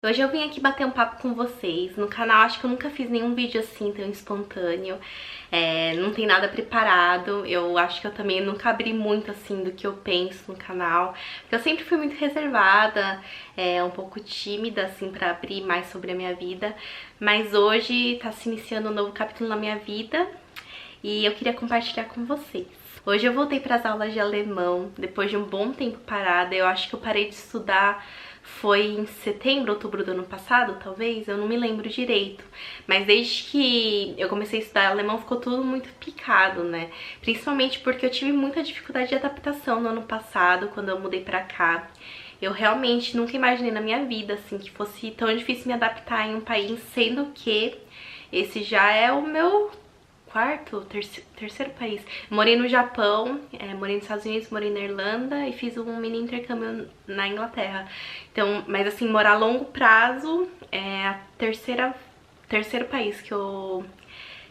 Hoje eu vim aqui bater um papo com vocês. No canal acho que eu nunca fiz nenhum vídeo assim tão espontâneo, não tem nada preparado. Eu acho que eu também nunca abri muito assim do que eu penso no canal, porque eu sempre fui muito reservada, um pouco tímida assim pra abrir mais sobre a minha vida. Mas hoje tá se iniciando um novo capítulo na minha vida e eu queria compartilhar com vocês. Hoje eu voltei para as aulas de alemão, depois de um bom tempo parada. Eu acho que eu parei de estudar foi em setembro, outubro do ano passado, talvez, eu não me lembro direito. Mas desde que eu comecei a estudar alemão ficou tudo muito picado, né? Principalmente porque eu tive muita dificuldade de adaptação no ano passado, quando eu mudei pra cá. Eu realmente nunca imaginei na minha vida, assim, que fosse tão difícil me adaptar em um país, sendo que esse já é o meu terceiro país. Morei no Japão, morei nos Estados Unidos, morei na Irlanda e fiz um mini intercâmbio na Inglaterra. Então, mas assim, morar a longo prazo é a terceiro país que eu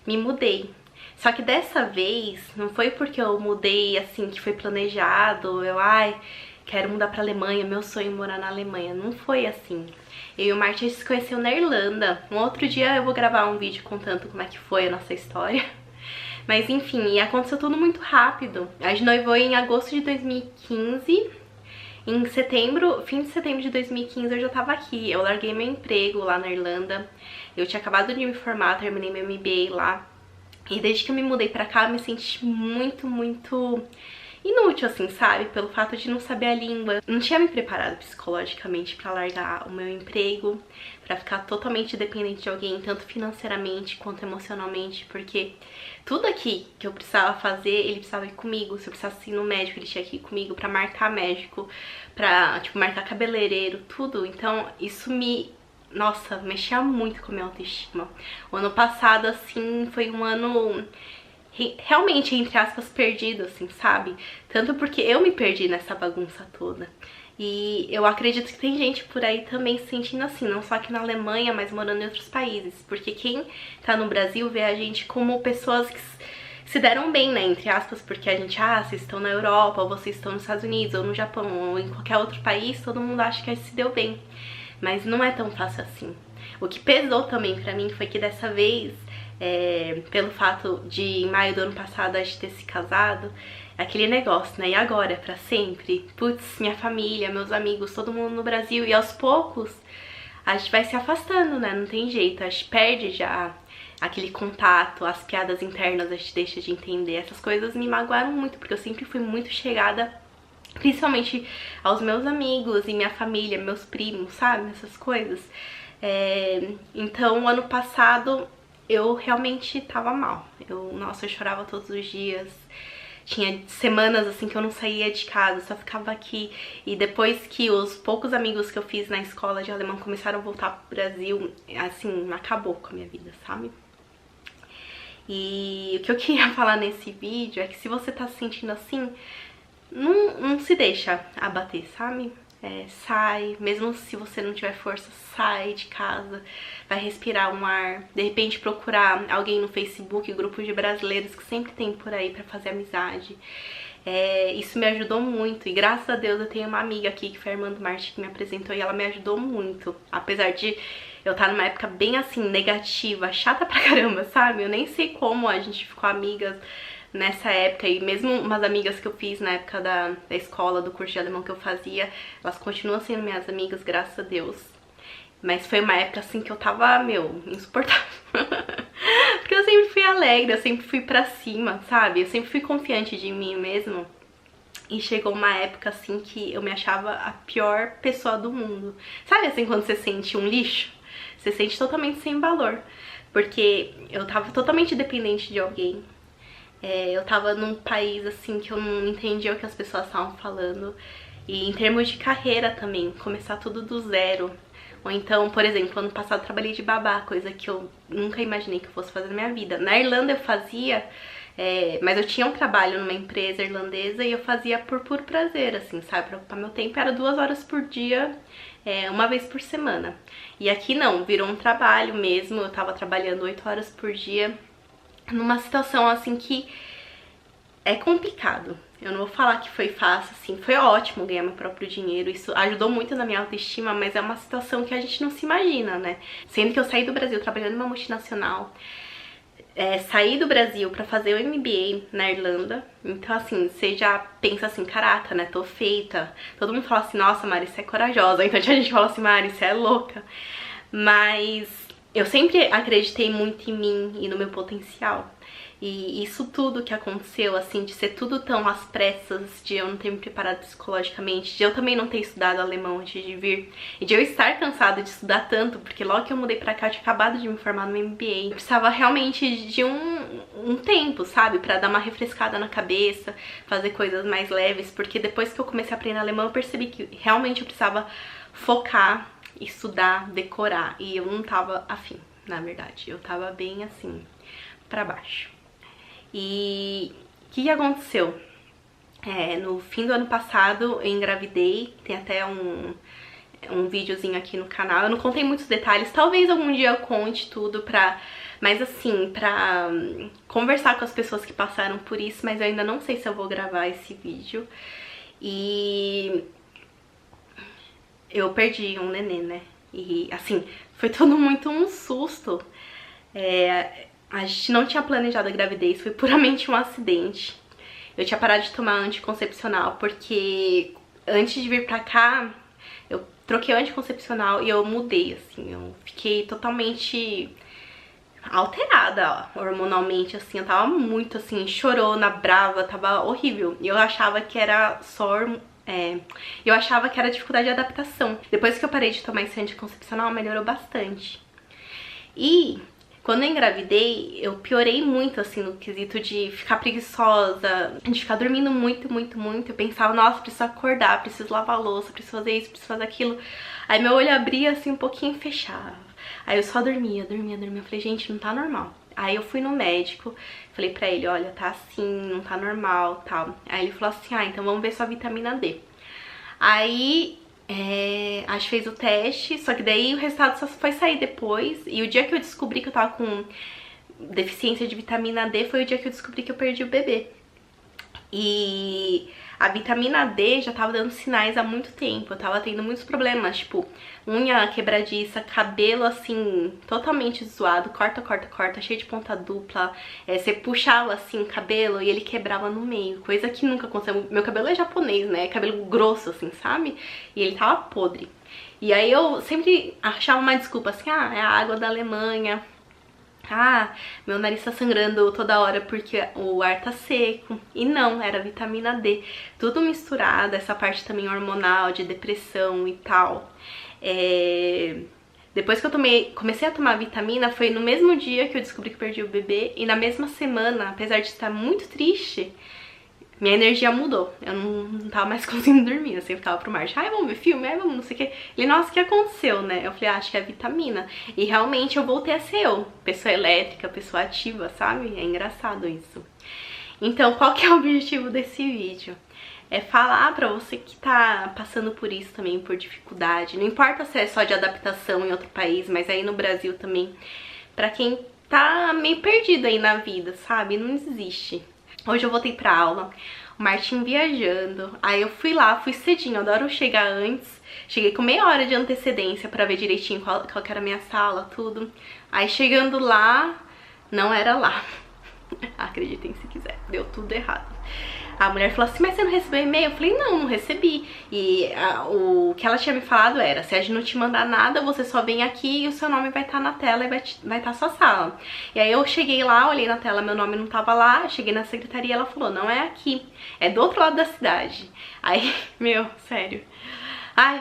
me mudei. Só que dessa vez, não foi porque eu mudei assim, que foi planejado, quero mudar pra Alemanha, meu sonho é morar na Alemanha. Não foi assim. Eu e o Martin a gente se conheceu na Irlanda. Um outro dia eu vou gravar um vídeo contando como é que foi a nossa história. Mas enfim, aconteceu tudo muito rápido. A gente noivou em agosto de 2015. Em setembro, fim de setembro de 2015 eu já tava aqui. Eu larguei meu emprego lá na Irlanda. Eu tinha acabado de me formar, terminei meu MBA lá. E desde que eu me mudei pra cá, eu me senti muito inútil, assim, sabe? Pelo fato de não saber a língua. Não tinha me preparado psicologicamente pra largar o meu emprego, pra ficar totalmente dependente de alguém, tanto financeiramente quanto emocionalmente, porque tudo aqui que eu precisava fazer, ele precisava ir comigo. Se eu precisasse ir no médico, ele tinha que ir comigo pra marcar médico, pra, tipo, marcar cabeleireiro, tudo. Então, isso nossa, mexia muito com a minha autoestima. O ano passado, assim, foi um ano realmente, entre aspas, perdido, assim, sabe? Tanto porque eu me perdi nessa bagunça toda. E eu acredito que tem gente por aí também se sentindo assim, não só aqui na Alemanha, mas morando em outros países. Porque quem tá no Brasil vê a gente como pessoas que se deram bem, né, entre aspas, porque a gente, vocês estão na Europa, ou vocês estão nos Estados Unidos, ou no Japão, ou em qualquer outro país, todo mundo acha que a gente se deu bem. Mas não é tão fácil assim. O que pesou também pra mim foi que dessa vez, pelo fato de em maio do ano passado a gente ter se casado, aquele negócio, né? E agora, pra sempre? Putz, minha família, meus amigos, todo mundo no Brasil. E aos poucos a gente vai se afastando, né? Não tem jeito, a gente perde já aquele contato, as piadas internas a gente deixa de entender. Essas coisas me magoaram muito, porque eu sempre fui muito chegada principalmente aos meus amigos e minha família, meus primos, sabe? Essas coisas. Então, ano passado, eu realmente tava mal. Nossa, eu chorava todos os dias. Tinha semanas, assim, que eu não saía de casa, só ficava aqui. E depois que os poucos amigos que eu fiz na escola de alemão começaram a voltar pro Brasil, assim, acabou com a minha vida, sabe? E o que eu queria falar nesse vídeo é que se você tá se sentindo assim, não se deixa abater, sabe? Sai, mesmo se você não tiver força, sai de casa, vai respirar um ar, de repente procurar alguém no Facebook, grupos de brasileiros que sempre tem por aí pra fazer amizade. Isso me ajudou muito e graças a Deus eu tenho uma amiga aqui que foi a irmã do Martin que me apresentou e ela me ajudou muito, apesar de eu estar numa época bem assim, negativa, chata pra caramba, sabe? Eu nem sei como a gente ficou amigas nessa época, e mesmo umas amigas que eu fiz na época da escola, do curso de alemão que eu fazia, elas continuam sendo minhas amigas, graças a Deus. Mas foi uma época assim que eu tava, insuportável. Porque eu sempre fui alegre, eu sempre fui pra cima, sabe? Eu sempre fui confiante de mim mesmo. E chegou uma época assim que eu me achava a pior pessoa do mundo. Sabe assim quando você sente um lixo? Você sente totalmente sem valor. Porque eu tava totalmente dependente de alguém. Eu tava num país assim que eu não entendia o que as pessoas estavam falando. E em termos de carreira também, começar tudo do zero. Ou então, por exemplo, ano passado eu trabalhei de babá, coisa que eu nunca imaginei que eu fosse fazer na minha vida. Na Irlanda eu fazia, mas eu tinha um trabalho numa empresa irlandesa e eu fazia por puro prazer, assim, sabe? Pra ocupar meu tempo, era 2 horas por dia, uma vez por semana. E aqui não, virou um trabalho mesmo, eu tava trabalhando 8 horas por dia, numa situação assim que é complicado. Eu não vou falar que foi fácil, assim, foi ótimo ganhar meu próprio dinheiro, isso ajudou muito na minha autoestima, mas é uma situação que a gente não se imagina, né? Sendo que eu saí do Brasil trabalhando numa multinacional, saí do Brasil pra fazer o MBA na Irlanda, então assim, você já pensa assim, caraca, né, tô feita. Todo mundo fala assim, nossa, Mari, você é corajosa, então tinha gente que fala assim, Mari, você é louca. Mas eu sempre acreditei muito em mim e no meu potencial. E isso tudo que aconteceu, assim, de ser tudo tão às pressas, de eu não ter me preparado psicologicamente, de eu também não ter estudado alemão antes de vir, e de eu estar cansada de estudar tanto, porque logo que eu mudei pra cá eu tinha acabado de me formar no MBA. Eu precisava realmente de um tempo, sabe, pra dar uma refrescada na cabeça, fazer coisas mais leves, porque depois que eu comecei a aprender alemão eu percebi que realmente eu precisava focar, estudar, decorar, e eu não tava afim, na verdade. Eu tava bem assim, pra baixo. E o que aconteceu? No fim do ano passado eu engravidei, tem até um videozinho aqui no canal. Eu não contei muitos detalhes, talvez algum dia eu conte tudo mas assim, pra conversar com as pessoas que passaram por isso, mas eu ainda não sei se eu vou gravar esse vídeo. E eu perdi um nenê, né? E assim, foi tudo muito um susto. A gente não tinha planejado a gravidez, foi puramente um acidente. Eu tinha parado de tomar anticoncepcional porque antes de vir pra cá, eu troquei o anticoncepcional e eu mudei, assim. Eu fiquei totalmente alterada, ó, hormonalmente, assim. Eu tava muito, assim, chorona, brava, tava horrível. E eu achava que era só... eu achava que era dificuldade de adaptação. Depois que eu parei de tomar esse anticoncepcional, melhorou bastante. E quando eu engravidei, eu piorei muito, assim, no quesito de ficar preguiçosa, de ficar dormindo muito, muito, muito. Eu pensava, nossa, preciso acordar, preciso lavar a louça, preciso fazer isso, preciso fazer aquilo. Aí meu olho abria, assim, um pouquinho e fechava. Aí eu só dormia. Eu falei, gente, não tá normal. Aí eu fui no médico, falei pra ele, olha, tá assim, não tá normal, tal. Aí ele falou assim, então vamos ver sua vitamina D. Aí... acho que fez o teste, só que daí o resultado só foi sair depois. E o dia que eu descobri que eu tava com deficiência de vitamina D foi o dia que eu descobri que eu perdi o bebê. E a vitamina D já tava dando sinais há muito tempo. Eu tava tendo muitos problemas, tipo, unha quebradiça, cabelo assim, totalmente zoado, corta, cheio de ponta dupla. Você puxava assim o cabelo e ele quebrava no meio, coisa que nunca aconteceu. Meu cabelo é japonês, né? Cabelo grosso, assim, sabe? E ele tava podre. E aí eu sempre achava uma desculpa assim, é a água da Alemanha. Meu nariz tá sangrando toda hora porque o ar tá seco. E não, era vitamina D. Tudo misturado, essa parte também hormonal, de depressão e tal. Depois que eu comecei a tomar vitamina, foi no mesmo dia que eu descobri que perdi o bebê. E na mesma semana, apesar de estar muito triste, minha energia mudou. Eu não tava mais conseguindo dormir. Eu sempre ficava pro Marcio, vamos ver filme, vamos não sei o que. Ele, nossa, o que aconteceu, né? Eu falei, acho que é a vitamina. E realmente eu voltei a ser eu. Pessoa elétrica, pessoa ativa, sabe? É engraçado isso. Então, qual que é o objetivo desse vídeo? É falar pra você que tá passando por isso também, por dificuldade. Não importa se é só de adaptação em outro país, mas aí no Brasil também. Pra quem tá meio perdido aí na vida, sabe? Não existe. Hoje eu voltei pra aula, o Martin viajando, aí eu fui lá, fui cedinho, eu adoro chegar antes, cheguei com meia hora de antecedência pra ver direitinho qual que era a minha sala, tudo. Aí chegando lá, não era lá, acreditem se quiser, deu tudo errado. A mulher falou assim, mas você não recebeu e-mail? Eu falei, não recebi. E o que ela tinha me falado era, se a gente não te mandar nada, você só vem aqui e o seu nome vai estar na tela e vai estar a sua sala. E aí eu cheguei lá, olhei na tela, meu nome não tava lá, cheguei na secretaria, ela falou, não é aqui, é do outro lado da cidade. Aí, sério.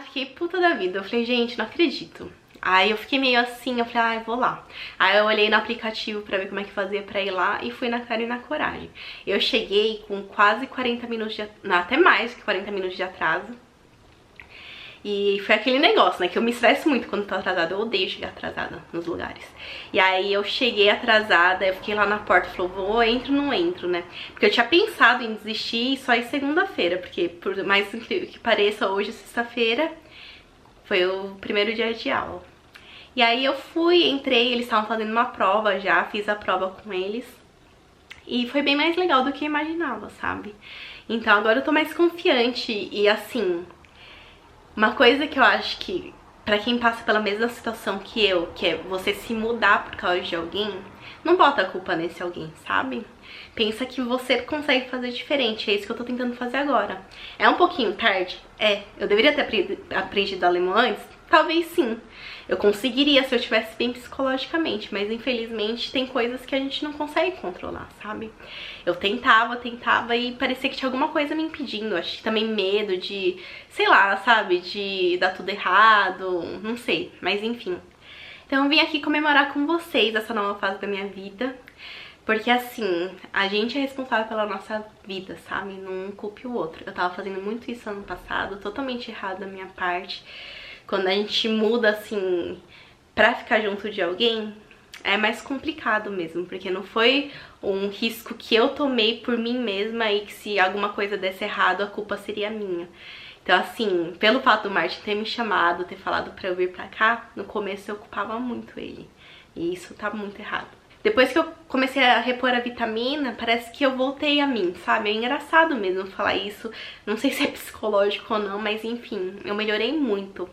Fiquei puta da vida. Eu falei, gente, não acredito. Aí eu fiquei meio assim, eu falei, vou lá. Aí eu olhei no aplicativo pra ver como é que fazia pra ir lá e fui na cara e na coragem. Eu cheguei com quase 40 minutos até mais que 40 minutos de atraso. E foi aquele negócio, né, que eu me estresso muito quando tô atrasada, eu odeio chegar atrasada nos lugares. E aí eu cheguei atrasada, eu fiquei lá na porta, falou, entro ou não entro, né? Porque eu tinha pensado em desistir e só ir segunda-feira, porque por mais incrível que pareça, hoje, sexta-feira, foi o primeiro dia de aula. E aí eu fui, entrei, eles estavam fazendo uma prova já, fiz a prova com eles. E foi bem mais legal do que eu imaginava, sabe? Então agora eu tô mais confiante e assim, uma coisa que eu acho que pra quem passa pela mesma situação que eu, que é você se mudar por causa de alguém, não bota a culpa nesse alguém, sabe? Pensa que você consegue fazer diferente, é isso que eu tô tentando fazer agora. É um pouquinho tarde? É. Eu deveria ter aprendido alemão antes? Talvez sim. Eu conseguiria se eu estivesse bem psicologicamente, mas infelizmente tem coisas que a gente não consegue controlar, sabe? Eu tentava e parecia que tinha alguma coisa me impedindo. Acho que também medo de, sei lá, sabe? De dar tudo errado, não sei, mas enfim. Então eu vim aqui comemorar com vocês essa nova fase da minha vida. Porque assim, a gente é responsável pela nossa vida, sabe? Não culpe o outro. Eu tava fazendo muito isso ano passado, totalmente errado da minha parte. Quando a gente muda, assim, pra ficar junto de alguém, é mais complicado mesmo. Porque não foi um risco que eu tomei por mim mesma e que se alguma coisa desse errado, a culpa seria minha. Então, assim, pelo fato do Martin ter me chamado, ter falado pra eu vir pra cá, no começo eu culpava muito ele. E isso tá muito errado. Depois que eu comecei a repor a vitamina, parece que eu voltei a mim, sabe? É engraçado mesmo falar isso. Não sei se é psicológico ou não, mas enfim, eu melhorei muito.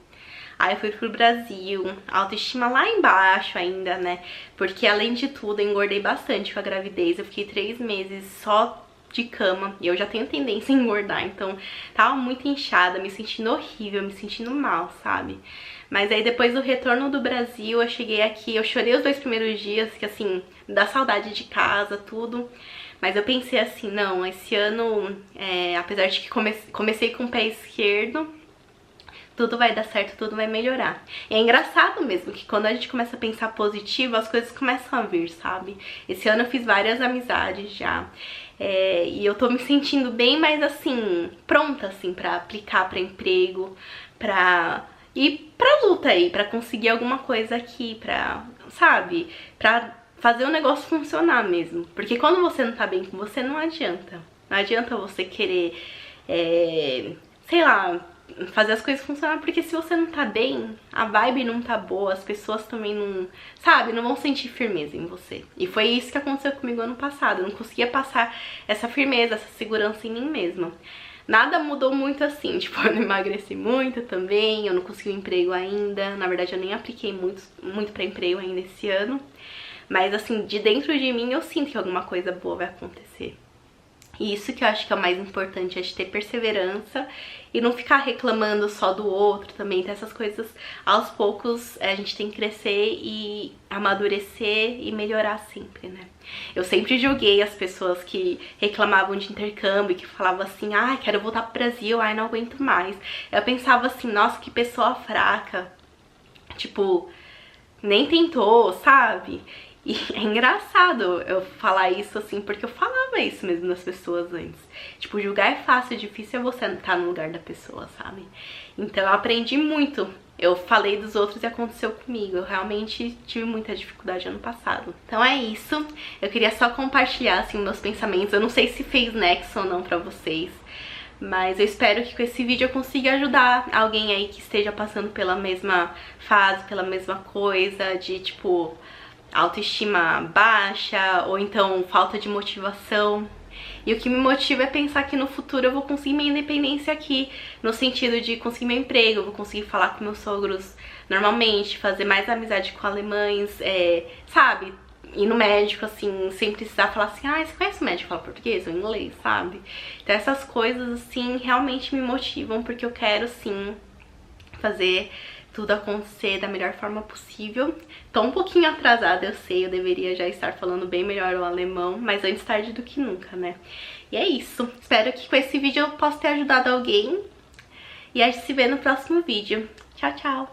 Aí eu fui pro Brasil, a autoestima lá embaixo ainda, né? Porque além de tudo, eu engordei bastante com a gravidez. Eu fiquei 3 meses só de cama e eu já tenho tendência a engordar. Então tava muito inchada, me sentindo horrível, me sentindo mal, sabe? Mas aí depois do retorno do Brasil, eu cheguei aqui, eu chorei os 2 primeiros dias, que assim, dá saudade de casa, tudo. Mas eu pensei assim, não, esse ano, apesar de que comecei com o pé esquerdo, tudo vai dar certo, tudo vai melhorar. E é engraçado mesmo que quando a gente começa a pensar positivo, as coisas começam a vir, sabe? Esse ano eu fiz várias amizades já. E eu tô me sentindo bem mais assim, pronta assim pra aplicar pra emprego, pra ir pra luta aí, pra conseguir alguma coisa aqui, pra, sabe? Pra fazer o negócio funcionar mesmo. Porque quando você não tá bem com você, não adianta. Não adianta você querer, sei lá, fazer as coisas funcionar, porque se você não tá bem, a vibe não tá boa, as pessoas também não, sabe, não vão sentir firmeza em você. E foi isso que aconteceu comigo ano passado, eu não conseguia passar essa firmeza, essa segurança em mim mesma. Nada mudou muito assim, tipo, eu não emagreci muito também, eu não consegui um emprego ainda, na verdade eu nem apliquei muito pra emprego ainda esse ano. Mas assim, de dentro de mim eu sinto que alguma coisa boa vai acontecer. E isso que eu acho que é o mais importante, é de ter perseverança e não ficar reclamando só do outro também. Então essas coisas, aos poucos, a gente tem que crescer e amadurecer e melhorar sempre, né? Eu sempre julguei as pessoas que reclamavam de intercâmbio, que falavam assim, ai, quero voltar pro Brasil, ai, não aguento mais. Eu pensava assim, nossa, que pessoa fraca, tipo, nem tentou, sabe? E é engraçado eu falar isso assim, porque eu falava isso mesmo das pessoas antes. Tipo, julgar é fácil, difícil é você estar no lugar da pessoa, sabe? Então eu aprendi muito. Eu falei dos outros e aconteceu comigo. Eu realmente tive muita dificuldade ano passado. Então é isso. Eu queria só compartilhar, assim, meus pensamentos. Eu não sei se fez nexo ou não pra vocês, mas eu espero que com esse vídeo eu consiga ajudar alguém aí que esteja passando pela mesma fase, pela mesma coisa, de tipo, autoestima baixa ou então falta de motivação. E o que me motiva é pensar que no futuro eu vou conseguir minha independência aqui, no sentido de conseguir meu emprego, eu vou conseguir falar com meus sogros normalmente, fazer mais amizade com alemães, sabe? Ir no médico, assim, sem precisar falar assim, ah, você conhece o médico que fala português ou inglês, sabe? Então essas coisas, assim, realmente me motivam, porque eu quero, sim, fazer tudo acontecer da melhor forma possível. Tô um pouquinho atrasada, eu sei, eu deveria já estar falando bem melhor o alemão, mas antes tarde do que nunca, né? E é isso. Espero que com esse vídeo eu possa ter ajudado alguém. E a gente se vê no próximo vídeo. Tchau, tchau!